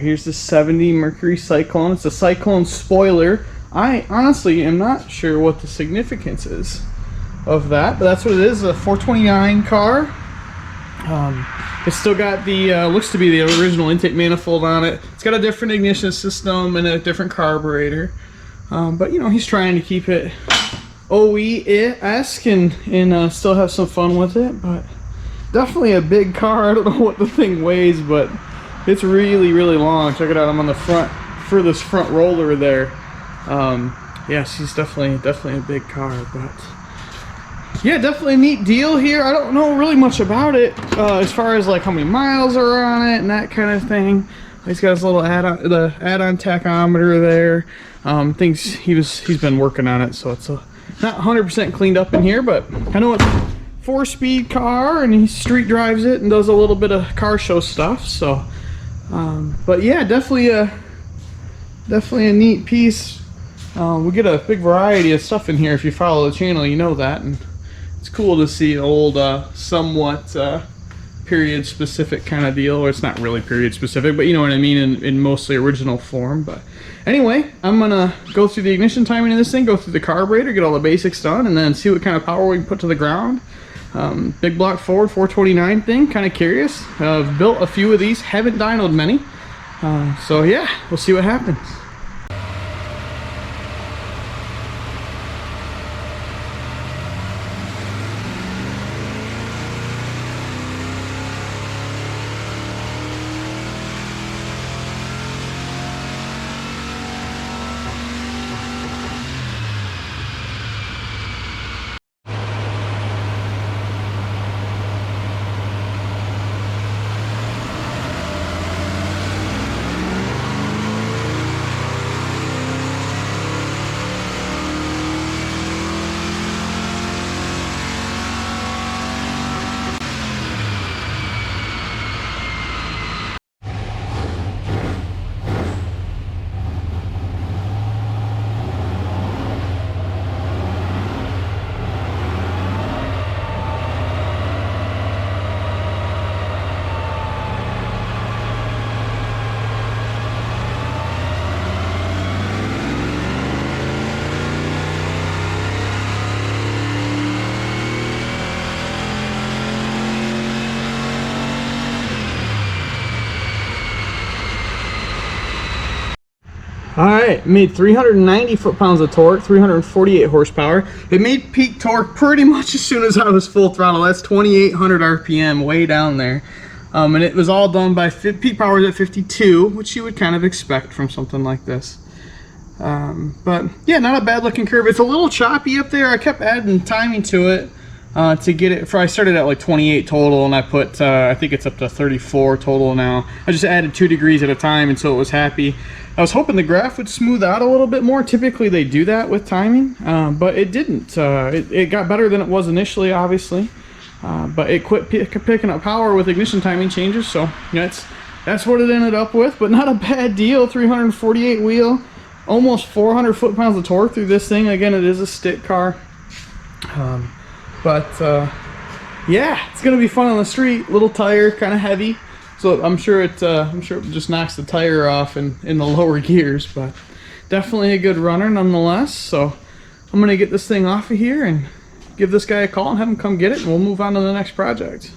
Here's the 70 Mercury Cyclone. It's a Cyclone spoiler. I honestly am not sure what the significance is of that, but that's what it is, a 429 car. It's still got the, looks to be the original intake manifold on it. It's got a different ignition system and a different carburetor. But you know, he's trying to keep it OE-esque and still have some fun with it, but definitely a big car. I don't know what the thing weighs, but it's really, really long. Check it out, I'm on the front, furthest front roller there. Yes, he's definitely a big car, but yeah, definitely a neat deal here. I don't know really much about it as far as like how many miles are on it and that kind of thing. He's got his little add-on, the add-on tachometer there. He's been working on it, so it's not 100% cleaned up in here, but I know it's a 4-speed car and he street drives it and does a little bit of car show stuff. So, but yeah, definitely a neat piece. We get a big variety of stuff in here. If you follow the channel, you know that, and it's cool to see an old, somewhat period specific kind of deal. Or it's not really period specific, but you know what I mean, in mostly original form. But anyway, I'm gonna go through the ignition timing of this thing, go through the carburetor, get all the basics done, and then see what kind of power we can put to the ground. Big block Ford 429 thing, kind of curious. I've built a few of these, haven't dynoed many. So yeah, we'll see what happens. Alright, made 390 foot-pounds of torque, 348 horsepower. It made peak torque pretty much as soon as I was full throttle. That's 2,800 RPM, way down there. And it was all done by peak powers at 52, which you would kind of expect from something like this. But yeah, not a bad looking curve. It's a little choppy up there. I kept adding timing to it to get it. I started at like 28 total, and I put, I think it's up to 34 total now. I just added 2 degrees at a time until it was happy. I was hoping the graph would smooth out a little bit more. Typically they do that with timing, but it didn't. It got better than it was initially, obviously, but it quit picking up power with ignition timing changes. So yeah, that's what it ended up with, but not a bad deal. 348 wheel, almost 400 foot-pounds of torque through this thing. Again, it is a stick car, but yeah, it's gonna be fun on the street. Little tire, kind of heavy. So I'm sure it just knocks the tire off in the lower gears, but definitely a good runner nonetheless. So I'm gonna get this thing off of here and give this guy a call and have him come get it, and we'll move on to the next project.